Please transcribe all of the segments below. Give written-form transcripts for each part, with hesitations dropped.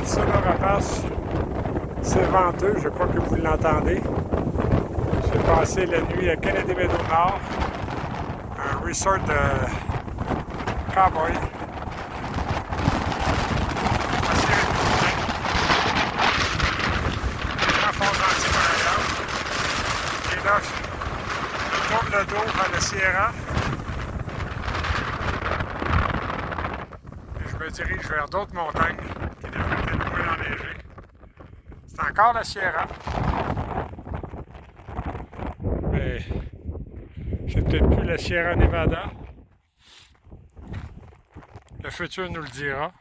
de Sonora Pass. C'est venteux, je crois que vous l'entendez. J'ai passé la nuit à Kennedy Meadow Nord, un resort de cowboy. Et là, je tourne le dos vers la Sierra. Et je me dirige vers d'autres montagnes qui devraient être moins enneigées. C'est encore la Sierra. Mais c'est peut-être plus la Sierra Nevada. Le futur nous le dira.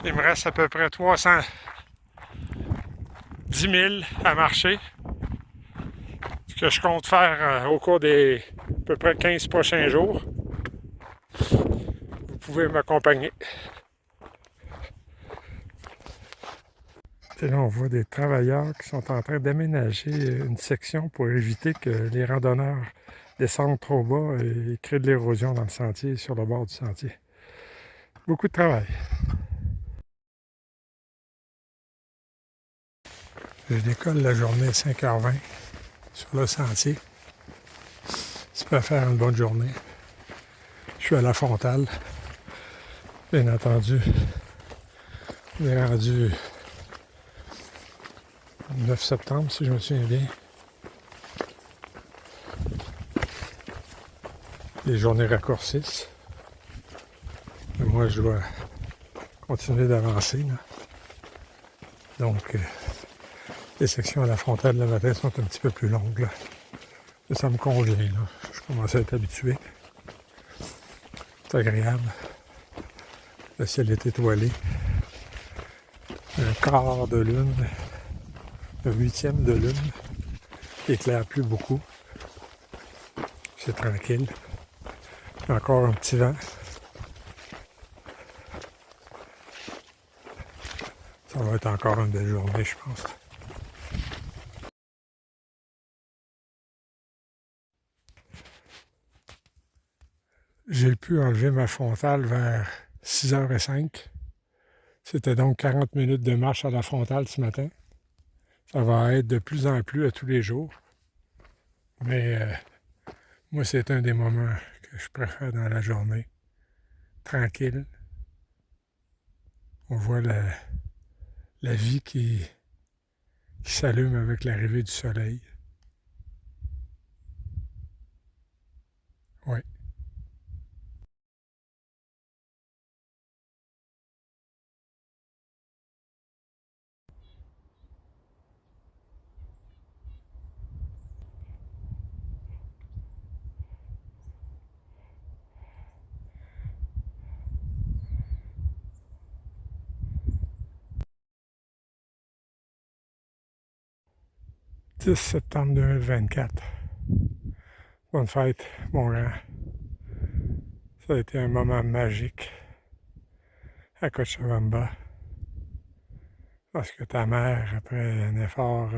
Il me reste à peu près 310 000 à marcher. Ce que je compte faire au cours des à peu près 15 prochains jours. Vous pouvez m'accompagner. Et là, on voit des travailleurs qui sont en train d'aménager une section pour éviter que les randonneurs descendent trop bas et créent de l'érosion dans le sentier, sur le bord du sentier. Beaucoup de travail. Je décolle la journée à 5h20 sur le sentier. Ça peut faire une bonne journée. Je suis à La Frontale. Bien entendu, on est rendu 9 septembre, si je me souviens bien. Les journées raccourcissent. Mais moi, je dois continuer d'avancer. Donc, les sections à La Frontale le matin sont un petit peu plus longues. Là. Mais ça me convient. Là. Je commence à être habitué. C'est agréable. Le ciel est étoilé. Un quart de lune, un huitième de lune, qui éclaire plus beaucoup. C'est tranquille. Il y a encore un petit vent. Ça va être encore une belle journée, je pense. J'ai pu enlever ma frontale vers 6h05. C'était donc 40 minutes de marche à La Frontale ce matin. Ça va être de plus en plus à tous les jours. Mais moi, c'est un des moments que je préfère dans la journée. Tranquille. On voit la vie qui s'allume avec l'arrivée du soleil. Oui. « 10 septembre 2024. Bonne fête, mon grand. Ça a été un moment magique à Cochabamba. Parce que ta mère, après un effort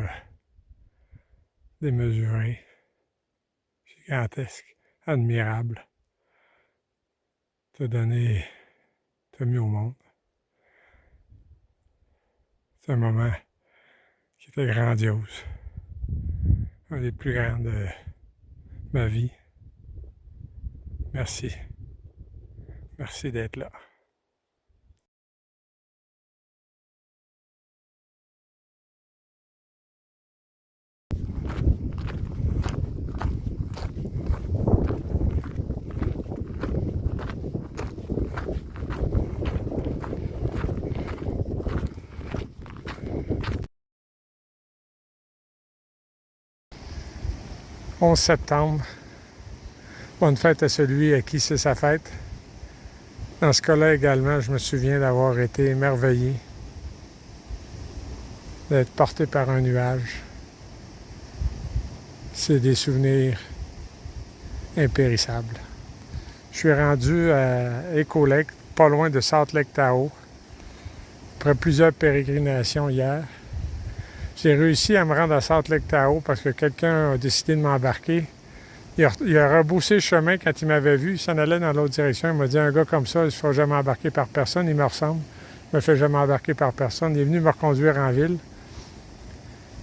démesuré, gigantesque, admirable, t'a mis au monde. C'est un moment qui était grandiose. Un des plus grands de ma vie. Merci. Merci d'être là. « 11 septembre. Bonne fête à celui à qui c'est sa fête. Dans ce cas-là également, je me souviens d'avoir été émerveillé, d'être porté par un nuage. C'est des souvenirs impérissables. Je suis rendu à Echo Lake, pas loin de Salt Lake Tahoe, après plusieurs pérégrinations hier. J'ai réussi à me rendre à Salt Lake Tahoe parce que quelqu'un a décidé de m'embarquer Il a rebroussé le chemin quand il m'avait vu. Il s'en allait dans l'autre direction. Il m'a dit, un gars comme ça, il ne se fera jamais embarquer par personne. Il me ressemble. Il ne me fait jamais embarquer par personne. Il est venu me reconduire en ville.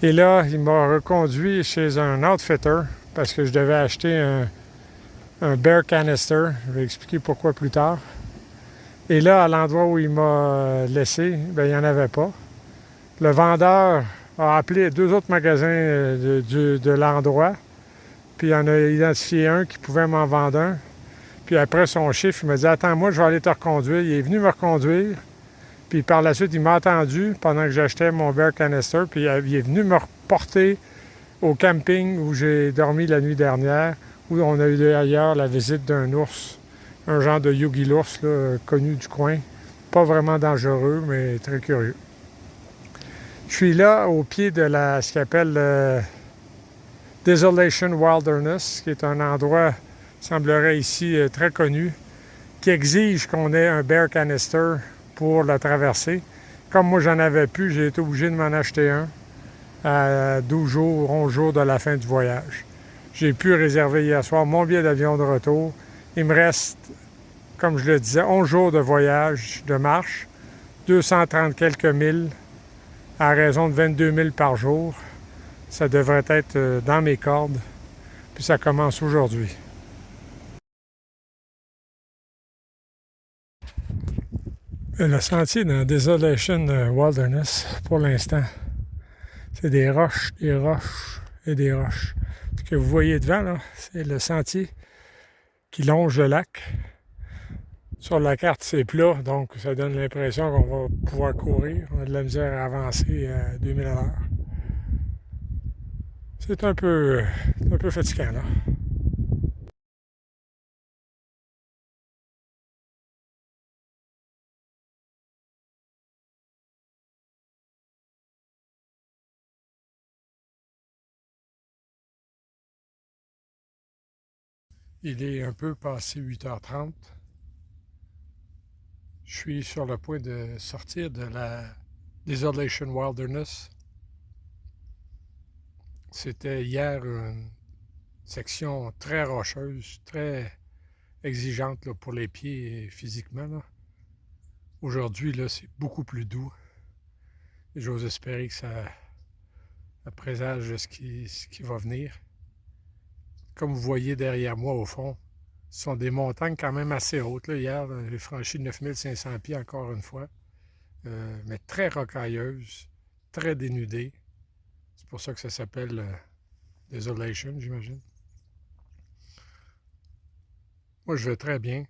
Et là, il m'a reconduit chez un outfitter parce que je devais acheter un bear canister. Je vais expliquer pourquoi plus tard. Et là, à l'endroit où il m'a laissé, ben, il n'y en avait pas. Le vendeur a appelé 2 autres magasins de l'endroit. Puis il en a identifié un qui pouvait m'en vendre un. Puis après son chiffre, il m'a dit, attends, moi, je vais aller te reconduire. Il est venu me reconduire. Puis par la suite, il m'a attendu pendant que j'achetais mon bear canister. Puis il est venu me reporter au camping où j'ai dormi la nuit dernière, où on a eu d'ailleurs la visite d'un ours, un genre de yogi l'ours là, connu du coin. Pas vraiment dangereux, mais très curieux. Je suis là au pied de ce qu'on appelle Desolation Wilderness, qui est un endroit, semblerait ici, très connu, qui exige qu'on ait un bear canister pour la traverser. Comme moi, j'en avais plus, j'ai été obligé de m'en acheter un à 12 jours, 11 jours de la fin du voyage. J'ai pu réserver hier soir mon billet d'avion de retour. Il me reste, comme je le disais, 11 jours de voyage, de marche, 230 quelques milles, à raison de 22 000 par jour. Ça devrait être dans mes cordes. Puis ça commence aujourd'hui. Le sentier dans Desolation Wilderness, pour l'instant, c'est des roches et des roches. Ce que vous voyez devant, là, c'est le sentier qui longe le lac. Sur la carte, c'est plat, donc ça donne l'impression qu'on va pouvoir courir. On a de la misère à avancer à 2000 à l'heure. C'est un peu fatigant, là. Il est un peu passé 8h30. Je suis sur le point de sortir de la Desolation Wilderness. C'était hier une section très rocheuse, très exigeante là, pour les pieds et physiquement. Là. Aujourd'hui, là, c'est beaucoup plus doux. Et j'ose espérer que ça présage ce qui va venir. Comme vous voyez derrière moi au fond, ce sont des montagnes quand même assez hautes. Là. Hier, j'ai franchi 9500 pieds encore une fois, mais très rocailleuses, très dénudées. C'est pour ça que ça s'appelle Desolation, j'imagine. Moi, je vais très bien.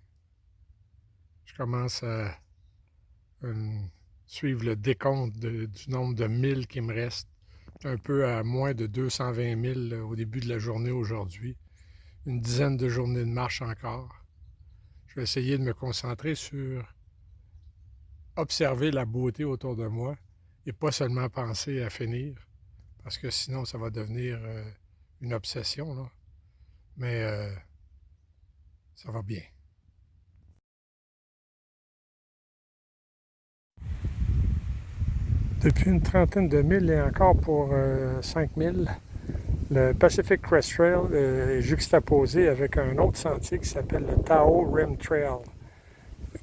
Je commence à suivre le décompte du nombre de milles qui me reste. Un peu à moins de 220 000 au début de la journée aujourd'hui. Une dizaine de journées de marche encore. Je vais essayer de me concentrer sur observer la beauté autour de moi et pas seulement penser à finir, parce que sinon ça va devenir une obsession, là. Mais ça va bien. Depuis une trentaine de milles et encore pour 5000, le Pacific Crest Trail est juxtaposé avec un autre sentier qui s'appelle le Tahoe Rim Trail,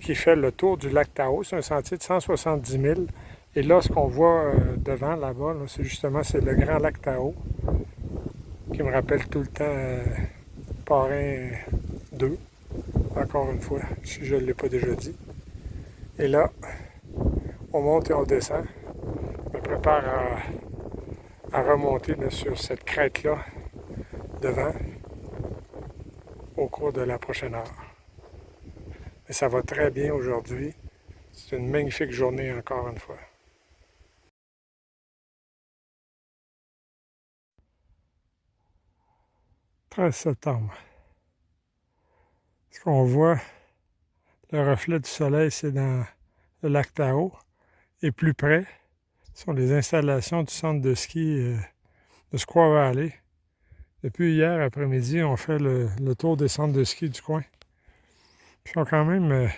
qui fait le tour du lac Tahoe. C'est un sentier de 170 000. Et là, ce qu'on voit devant, là-bas, là, c'est le grand lac Tahoe, qui me rappelle tout le temps Parrain 2, encore une fois, si je ne l'ai pas déjà dit. Et là, on monte et on descend. Je me prépare à remonter là, sur cette crête-là, devant, au cours de la prochaine heure. Et ça va très bien aujourd'hui. C'est une magnifique journée encore une fois. « 13 septembre. Ce qu'on voit, le reflet du soleil, c'est dans le lac Tahoe. Et plus près, sont les installations du centre de ski de Squaw Valley. Depuis hier après-midi, on fait le tour des centres de ski du coin. Ils sont quand même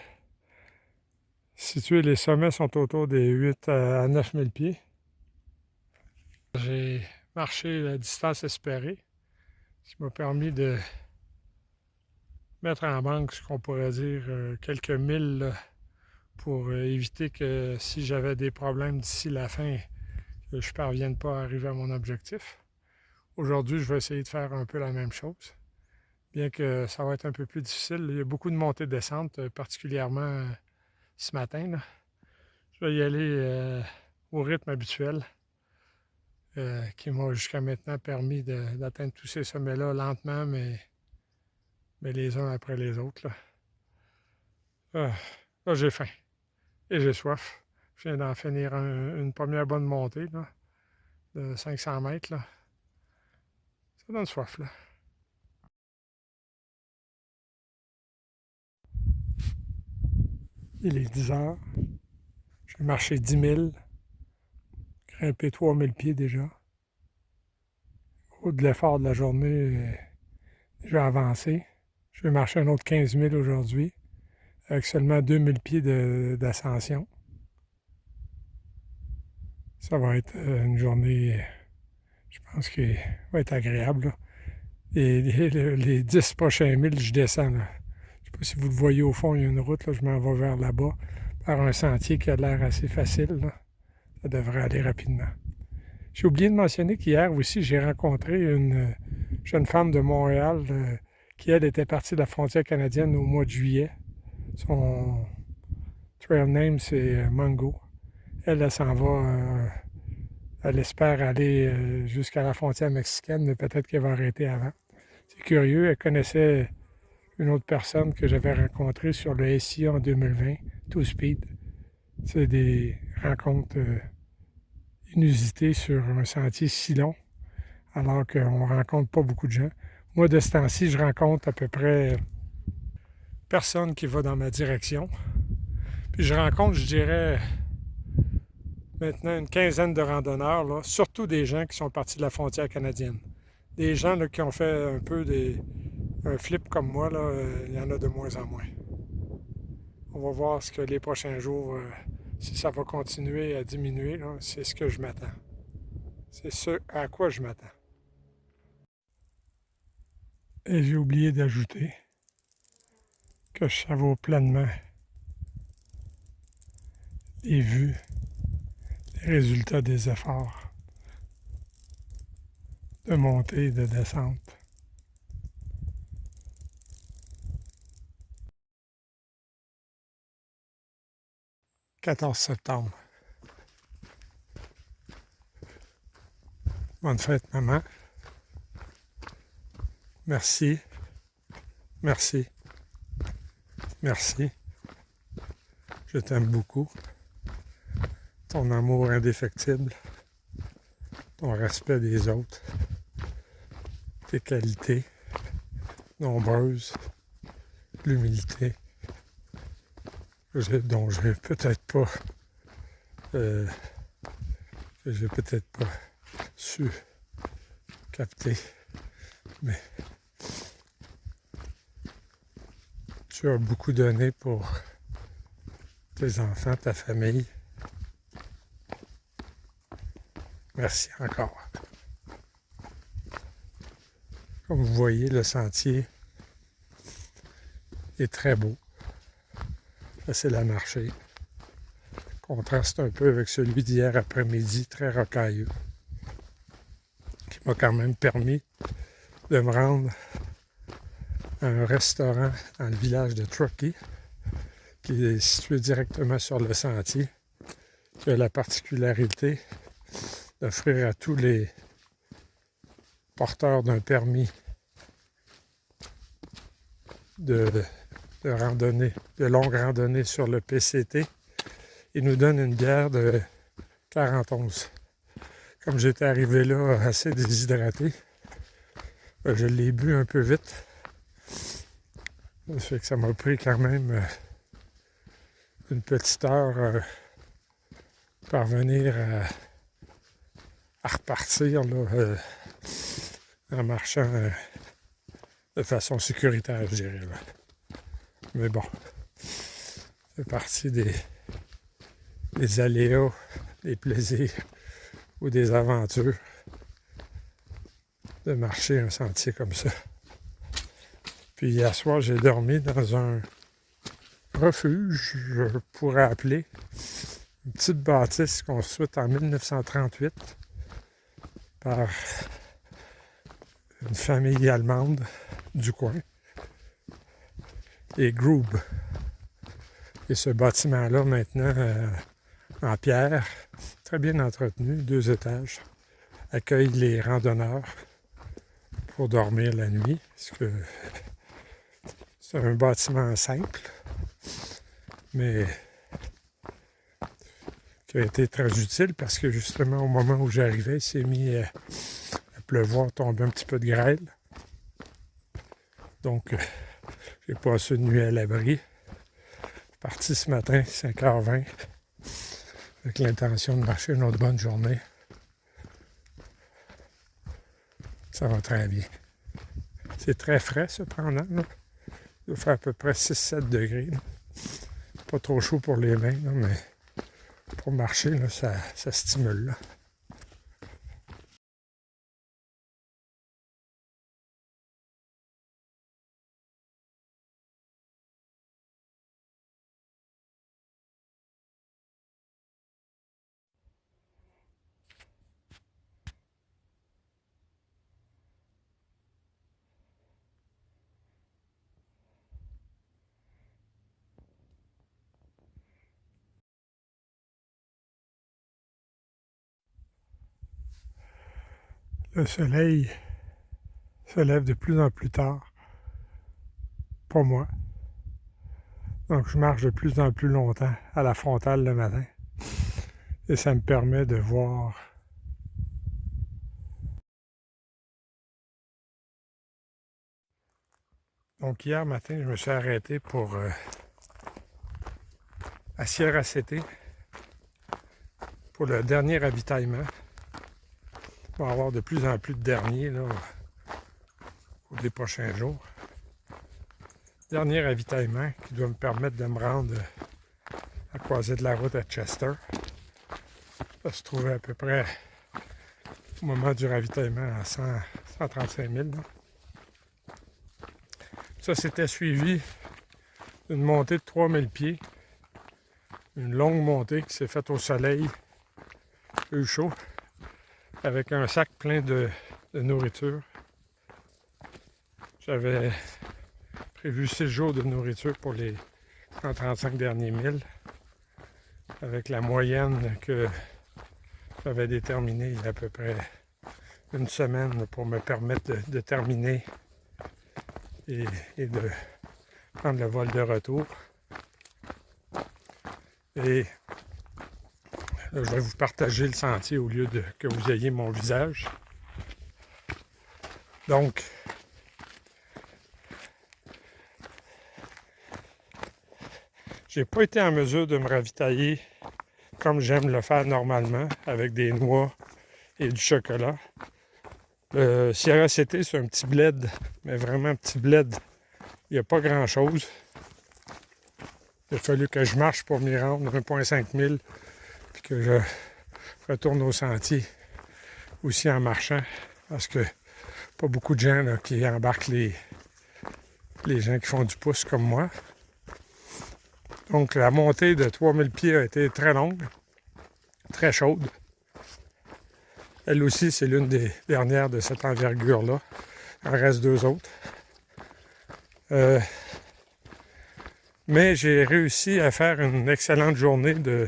situés, les sommets sont autour des 8 à 9 000 pieds. J'ai marché la distance espérée, ce qui m'a permis de mettre en banque, ce qu'on pourrait dire, quelques milles là, pour éviter que si j'avais des problèmes d'ici la fin, que je ne parvienne pas à arriver à mon objectif. Aujourd'hui, je vais essayer de faire un peu la même chose, bien que ça va être un peu plus difficile. Il y a beaucoup de montées-descentes, particulièrement ce matin. Là. Je vais y aller au rythme habituel qui m'a jusqu'à maintenant permis d'atteindre tous ces sommets-là lentement, mais les uns après les autres. Là j'ai faim et j'ai soif. Je viens d'en finir une première bonne montée là, de 500 mètres. Là. Ça donne soif. Là. Il est 10 heures. J'ai marché 10 000, grimpé 3000 pieds déjà. Au de l'effort de la journée, j'ai avancé. Je vais marcher un autre 15 000 aujourd'hui, avec seulement 2000 pieds d'ascension. Ça va être une journée, je pense, qui va être agréable. Là. Et les 10 prochains milles, je descends. Là. Je ne sais pas si vous le voyez au fond, il y a une route, là, je m'en vais vers là-bas, par un sentier qui a l'air assez facile. Là. Ça devrait aller rapidement. J'ai oublié de mentionner qu'hier aussi, j'ai rencontré une jeune femme de Montréal qui, elle, était partie de la frontière canadienne au mois de juillet. Son trail name, c'est Mango. Elle s'en va, elle espère aller jusqu'à la frontière mexicaine, mais peut-être qu'elle va arrêter avant. C'est curieux, elle connaissait une autre personne que j'avais rencontrée sur le SIA en 2020, Two Speed. C'est des rencontres inusitées sur un sentier si long, alors qu'on ne rencontre pas beaucoup de gens. Moi, de ce temps-ci, je rencontre à peu près personne qui va dans ma direction. Puis je rencontre, je dirais, maintenant une quinzaine de randonneurs, là, surtout des gens qui sont partis de la frontière canadienne. Des gens là, qui ont fait un peu un flip comme moi, là, il y en a de moins en moins. On va voir ce que les prochains jours, si ça va continuer à diminuer, là, c'est ce que je m'attends. C'est ce à quoi je m'attends. Et j'ai oublié d'ajouter que je savoure pleinement les vues, les résultats des efforts de montée et de descente. 14 septembre. Bonne fête, maman. Merci. Merci. Merci. Je t'aime beaucoup. Ton amour indéfectible. Ton respect des autres. Tes qualités nombreuses. L'humilité. Dont j'ai peut-être pas su capter, mais tu as beaucoup donné pour tes enfants, ta famille. Merci encore. Comme vous voyez, le sentier est très beau. Facile à marcher. Contraste un peu avec celui d'hier après-midi, très rocailleux, qui m'a quand même permis de me rendre à un restaurant dans le village de Truckee, qui est situé directement sur le sentier, qui a la particularité d'offrir à tous les porteurs d'un permis de randonnée, de longue randonnée sur le PCT. Il nous donne une bière de 41. Comme j'étais arrivé là assez déshydraté, je l'ai bu un peu vite. Ça fait que ça m'a pris quand même une petite heure parvenir à repartir là, en marchant de façon sécuritaire, je dirais. Là. Mais bon, c'est partie des aléas, des plaisirs ou des aventures de marcher un sentier comme ça. Puis hier soir, j'ai dormi dans un refuge, je pourrais appeler, une petite bâtisse construite en 1938 par une famille allemande du coin, et Grube. Et ce bâtiment-là, maintenant, en pierre, très bien entretenu, 2 étages, accueille les randonneurs pour dormir la nuit, parce que c'est un bâtiment simple, mais qui a été très utile parce que justement, au moment où j'arrivais, il s'est mis à pleuvoir, tomber un petit peu de grêle. Donc, j'ai passé une nuit à l'abri. Parti ce matin, 5h20, avec l'intention de marcher une autre bonne journée. Ça va très bien. C'est très frais, cependant. Là. Il doit faire à peu près 6-7 degrés. Là. Pas trop chaud pour les mains, là, mais pour marcher, là, ça stimule. Là. Le soleil se lève de plus en plus tard pour moi. Donc je marche de plus en plus longtemps à la frontale le matin. Et ça me permet de voir donc hier matin, je me suis arrêté pour à Sierra City pour le dernier ravitaillement. On va avoir de plus en plus de derniers là, au des prochains jours. Dernier ravitaillement qui doit me permettre de me rendre à croisée de la route à Chester. Ça se trouvait à peu près au moment du ravitaillement à 135 000. Là. Ça s'était suivi d'une montée de 3000 pieds. Une longue montée qui s'est faite au soleil, eu chaud, avec un sac plein de nourriture. J'avais prévu 6 jours de nourriture pour les 135 derniers milles, avec la moyenne que j'avais déterminée il y a à peu près une semaine pour me permettre de terminer et de prendre le vol de retour. Et là, je vais vous partager le sentier au lieu de que vous ayez mon visage. Donc, j'ai pas été en mesure de me ravitailler comme j'aime le faire normalement, avec des noix et du chocolat. Le Sierra City, c'est un petit bled, mais vraiment un petit bled. Il n'y a pas grand-chose. Il a fallu que je marche pour m'y rendre, 1,5 000, puis que je retourne au sentier aussi en marchant, parce que pas beaucoup de gens là, qui embarquent les gens qui font du pouce comme moi. Donc la montée de 3000 pieds a été très longue, très chaude. Elle aussi, c'est l'une des dernières de cette envergure-là. Il en reste 2 autres. Mais j'ai réussi à faire une excellente journée de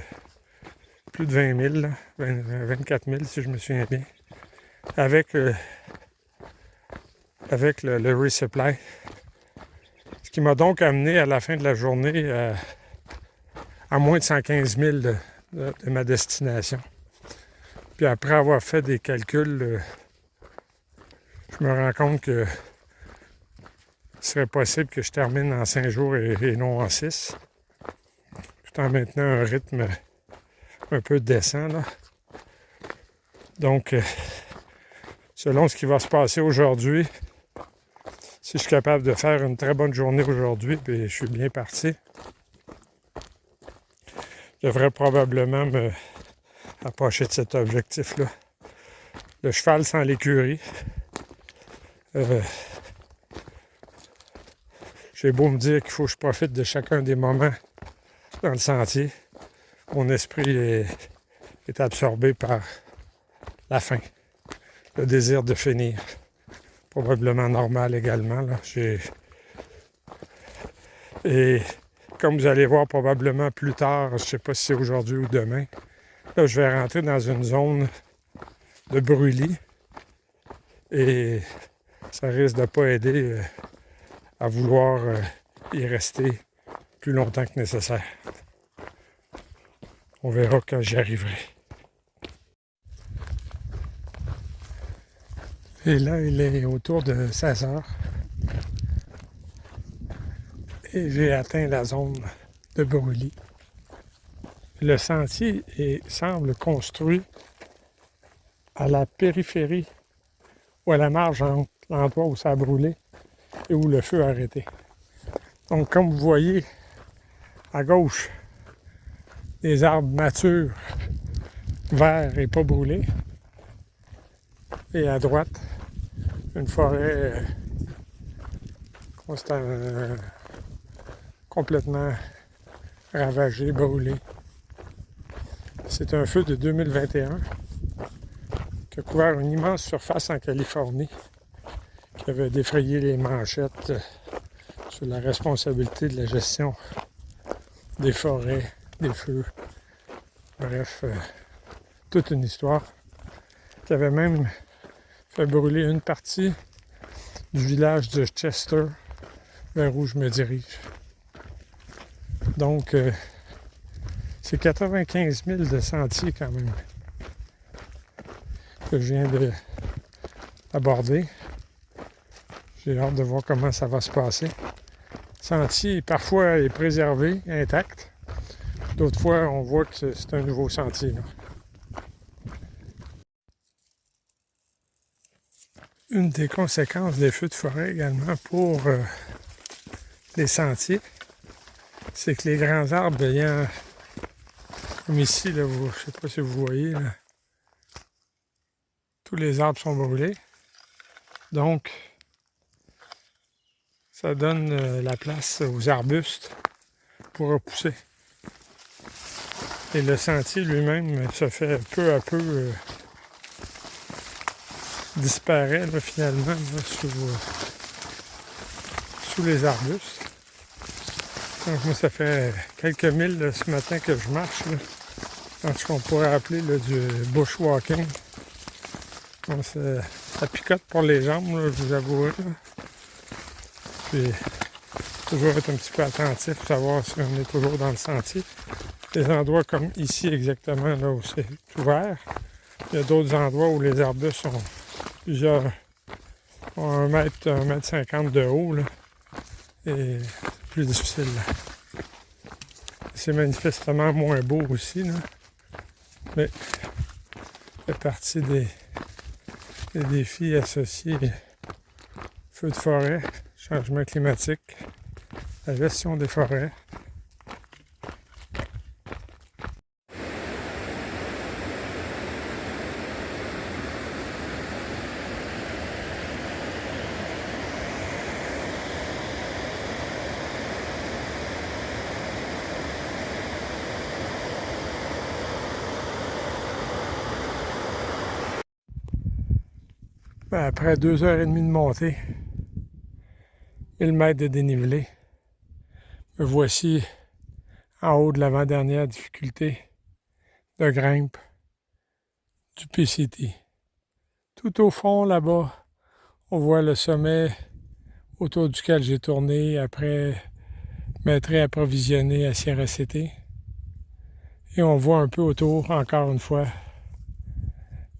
plus de 20 000, là, 24 000 si je me souviens bien, avec le resupply. Ce qui m'a donc amené à la fin de la journée à moins de 115 000 de ma destination. Puis après avoir fait des calculs, je me rends compte que il serait possible que je termine en 5 jours et non en 6, tout en maintenant un rythme un peu décent. Là. Donc, selon ce qui va se passer aujourd'hui, si je suis capable de faire une très bonne journée aujourd'hui, puis je suis bien parti, je devrais probablement me approcher de cet objectif-là. Le cheval sans l'écurie. J'ai beau me dire qu'il faut que je profite de chacun des moments dans le sentier, mon esprit est absorbé par la faim, le désir de finir. Probablement normal également. Là. Et comme vous allez voir probablement plus tard, je ne sais pas si c'est aujourd'hui ou demain, là, je vais rentrer dans une zone de brûlis et ça risque de ne pas aider à vouloir y rester plus longtemps que nécessaire. On verra quand j'y arriverai. Et là, il est autour de 16 heures. Et j'ai atteint la zone de brûlis. Le sentier semble construit à la périphérie ou à la marge entre l'endroit où ça a brûlé et où le feu a arrêté. Donc, comme vous voyez, à gauche, des arbres matures, verts et pas brûlés. Et à droite, une forêt complètement ravagée, brûlée. C'est un feu de 2021 qui a couvert une immense surface en Californie, qui avait défrayé les manchettes sur la responsabilité de la gestion des forêts, des feux. Bref, toute une histoire qui avait même fait brûler une partie du village de Chester, vers où je me dirige. Donc, c'est 95 000 de sentiers quand même que je viens d'aborder. J'ai hâte de voir comment ça va se passer. Le sentier, parfois, est préservé, intact. D'autres fois, on voit que c'est un nouveau sentier. Là. Une des conséquences des feux de forêt également pour les sentiers, c'est que les grands arbres ayant, comme ici, là, je ne sais pas si vous voyez, là, tous les arbres sont brûlés. Donc, ça donne la place aux arbustes pour repousser. Et le sentier lui-même se fait peu à peu disparaît là, finalement là, sous les arbustes. Donc moi ça fait quelques milles là, ce matin que je marche là, dans ce qu'on pourrait appeler là, du bushwalking. Donc, ça picote pour les jambes, là, je vous avoue. Puis toujours être un petit peu attentif pour savoir si on est toujours dans le sentier. Des endroits comme ici exactement là où c'est ouvert. Il y a d'autres endroits où les arbustes sont plusieurs, ont 1,50 m de haut, là, et c'est plus difficile. Là. C'est manifestement moins beau aussi, là, mais ça fait partie des défis associés feux de forêt, changement climatique, la gestion des forêts. Après 2h30 de montée, 1000 mètres de dénivelé, me voici en haut de l'avant-dernière difficulté de grimpe du PCT. Tout au fond, là-bas, on voit le sommet autour duquel j'ai tourné après m'être réapprovisionné à Sierra City. Et on voit un peu autour, encore une fois,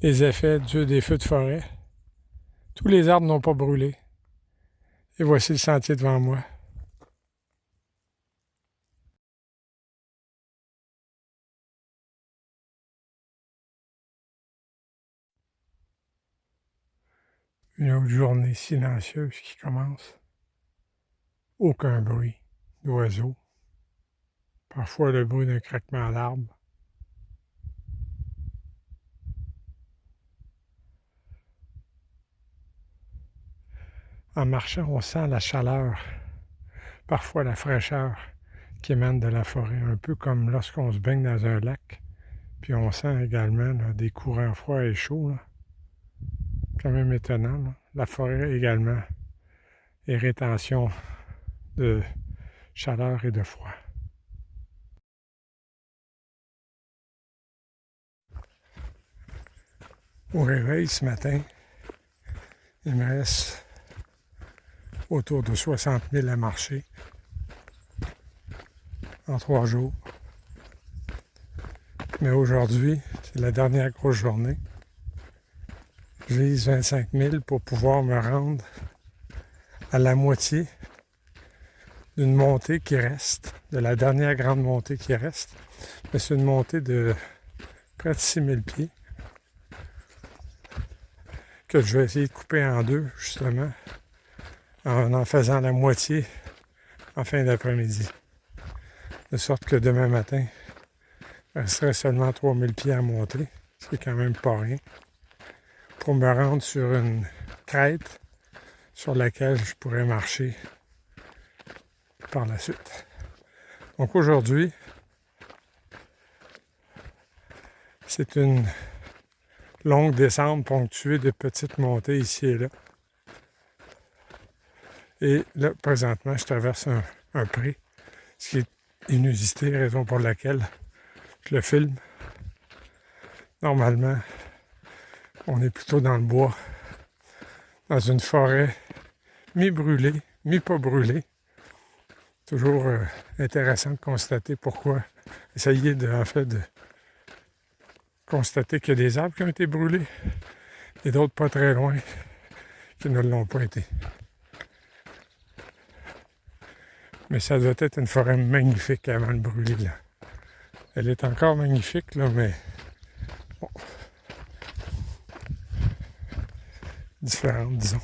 les effets des feux de forêt. Tous les arbres n'ont pas brûlé. Et voici le sentier devant moi. Une autre journée silencieuse qui commence. Aucun bruit d'oiseaux. Parfois le bruit d'un craquement d'arbre. En marchant, on sent la chaleur parfois la fraîcheur qui émane de la forêt, un peu comme lorsqu'on se baigne dans un lac, puis on sent également là, des courants froids et chauds. Là. Quand même étonnant. Là. La forêt également est rétention de chaleur et de froid. Au réveil ce matin, il me reste autour de 60 000 à marcher en 3 jours. Mais aujourd'hui, c'est la dernière grosse journée. Je vise 25 000 pour pouvoir me rendre à la moitié d'une montée qui reste, de la dernière grande montée qui reste. Mais c'est une montée de près de 6 000 pieds que je vais essayer de couper en deux, justement, en faisant la moitié en fin d'après-midi. De sorte que demain matin, il resterait seulement 3 000 pieds à monter, ce qui est quand même pas rien, pour me rendre sur une crête sur laquelle je pourrais marcher par la suite. Donc aujourd'hui, c'est une longue descente ponctuée de petites montées ici et là. Et là, présentement, je traverse un pré, ce qui est inusité, raison pour laquelle je le filme. Normalement, on est plutôt dans le bois, dans une forêt mi-brûlée, mi-pas brûlée. Toujours intéressant de constater pourquoi. Essayer de constater qu'il y a des arbres qui ont été brûlés et d'autres pas très loin qui ne l'ont pas été. Mais ça doit être une forêt magnifique avant de brûler, là. Elle est encore magnifique, là, mais bon, différente, disons.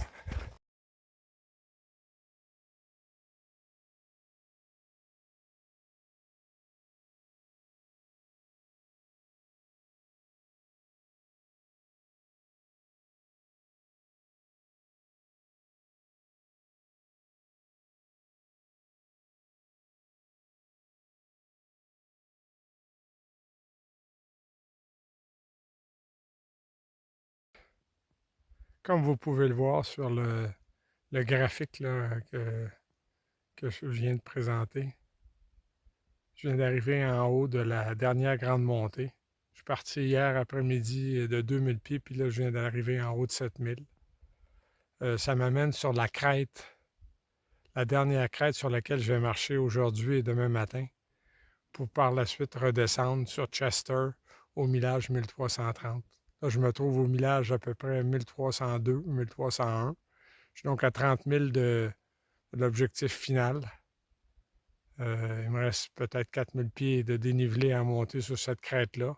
Comme vous pouvez le voir sur le graphique là, que je viens de présenter, je viens d'arriver en haut de la dernière grande montée. Je suis parti hier après-midi de 2000 pieds, puis là, je viens d'arriver en haut de 7000. Ça m'amène sur la crête, la dernière crête sur laquelle je vais marcher aujourd'hui et demain matin, pour par la suite redescendre sur Chester au millage 1330. Là, je me trouve au millage à peu près 1302, 1301. Je suis donc à 30 000 de l'objectif final. Il me reste peut-être 4000 pieds de dénivelé à monter sur cette crête-là.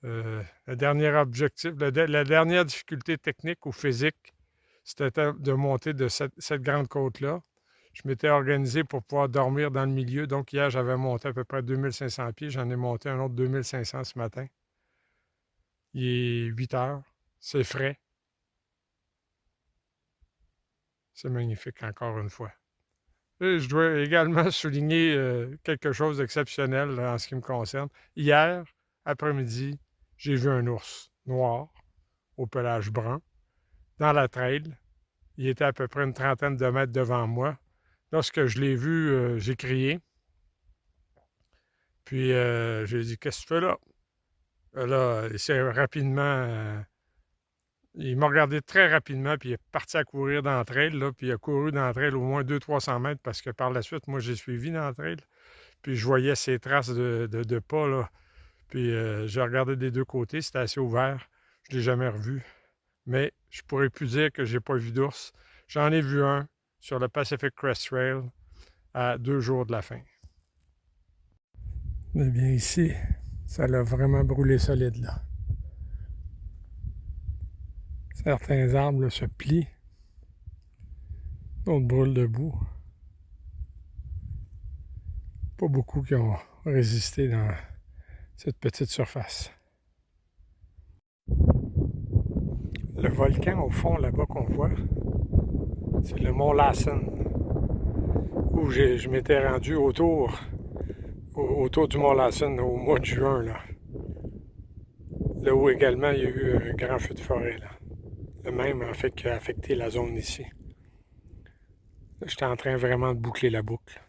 Le dernier objectif, la dernière difficulté technique ou physique, c'était de monter de cette grande côte-là. Je m'étais organisé pour pouvoir dormir dans le milieu. Donc, hier, j'avais monté à peu près 2500 pieds. J'en ai monté un autre 2500 ce matin. Il est 8 heures. C'est frais. C'est magnifique, encore une fois. Et je dois également souligner quelque chose d'exceptionnel en ce qui me concerne. Hier, après-midi, j'ai vu un ours noir au pelage brun dans la trail. Il était à peu près une trentaine de mètres devant moi. Lorsque je l'ai vu, j'ai crié. Puis j'ai dit, qu'est-ce que tu fais là? Là, il s'est rapidement. Il m'a regardé très rapidement, puis il est parti à courir dans la trail, là, puis il a couru dans la trail au moins 200-300 mètres, parce que par la suite, moi, j'ai suivi dans la trail. Puis je voyais ses traces de pas, là. Puis j'ai regardé des deux côtés, c'était assez ouvert. Je ne l'ai jamais revu. Mais je pourrais plus dire que j'ai pas vu d'ours. J'en ai vu un sur le Pacific Crest Trail à 2 jours de la fin. Eh bien ici, ça l'a vraiment brûlé solide là. Certains arbres là, se plient, d'autres brûlent debout. Pas beaucoup qui ont résisté dans cette petite surface. Le volcan au fond là-bas qu'on voit, c'est le mont Lassen. où je m'étais rendu autour du Mont Lassen au mois de juin, là. Là où également il y a eu un grand feu de forêt, là. Le même, en fait, qui a affecté la zone ici. J'étais en train vraiment de boucler la boucle.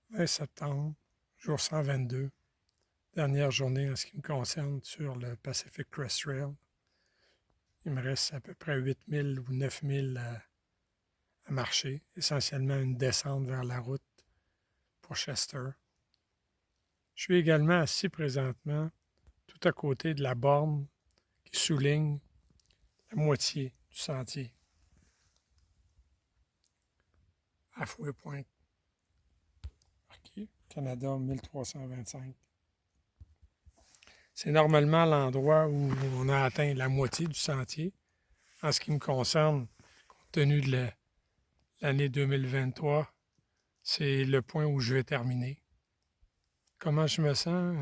« 20 septembre, jour 122, dernière journée en ce qui me concerne sur le Pacific Crest Trail. Il me reste à peu près 8000 ou 9000 à marcher, essentiellement une descente vers la route pour Chester. Je suis également assis présentement tout à côté de la borne qui souligne la moitié du sentier. Halfway Point. Marqué Canada 1325. C'est normalement l'endroit où on a atteint la moitié du sentier. En ce qui me concerne, compte tenu de l'année 2023, c'est le point où je vais terminer. Comment je me sens?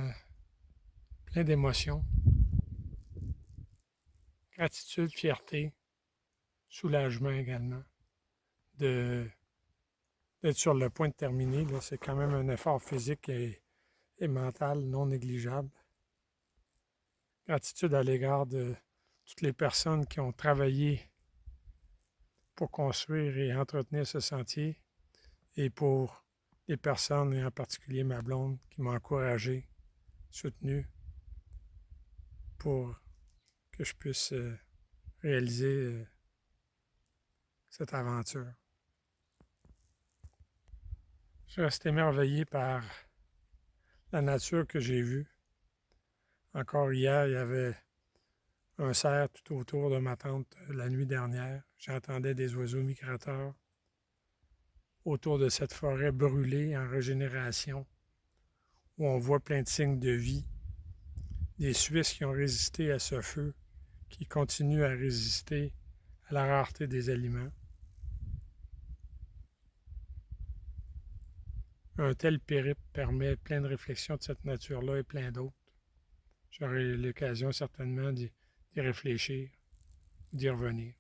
Plein d'émotions. Gratitude, fierté, soulagement également d'être sur le point de terminer. Là, c'est quand même un effort physique et mental non négligeable. Gratitude à l'égard de toutes les personnes qui ont travaillé pour construire et entretenir ce sentier et pour les personnes, et en particulier ma blonde, qui m'a encouragé, soutenu pour que je puisse réaliser cette aventure. Je reste émerveillé par la nature que j'ai vue. Encore hier, il y avait un cerf tout autour de ma tente la nuit dernière. J'entendais des oiseaux migrateurs autour de cette forêt brûlée en régénération, où on voit plein de signes de vie, des Suisses qui ont résisté à ce feu, qui continuent à résister à la rareté des aliments. Un tel périple permet plein de réflexions de cette nature-là et plein d'autres. J'aurai l'occasion certainement d'y réfléchir, d'y revenir.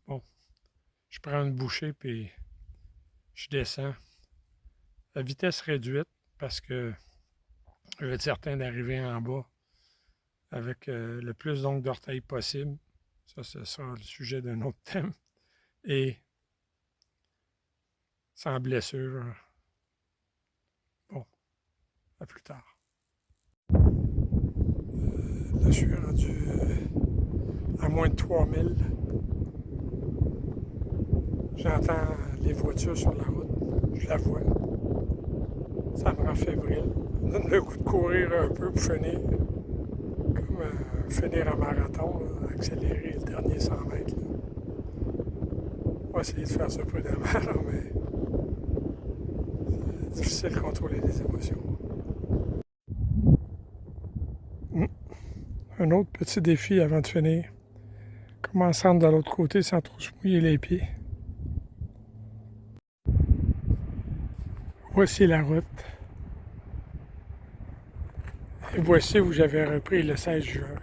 Bon, je prends une bouchée puis je descends à vitesse réduite parce que je vais être certain d'arriver en bas avec le plus d'ongles d'orteil possible. Ça, ce sera le sujet d'un autre thème. Et sans blessure. Bon, à plus tard. Là, je suis rendu à moins de 3000. J'entends les voitures sur la route. Je la vois. Ça me rend fébrile. Ça donne le goût de courir un peu pour finir. Comme finir un marathon, là, accélérer le dernier 100 mètres. Là. On va essayer de faire ça prudemment, mais c'est difficile de contrôler les émotions. Un autre petit défi avant de finir. Comment se rendre de l'autre côté sans trop se mouiller les pieds. Voici la route. Et voici où j'avais repris le 16 juin.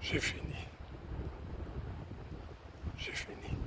J'ai fini. J'ai fini.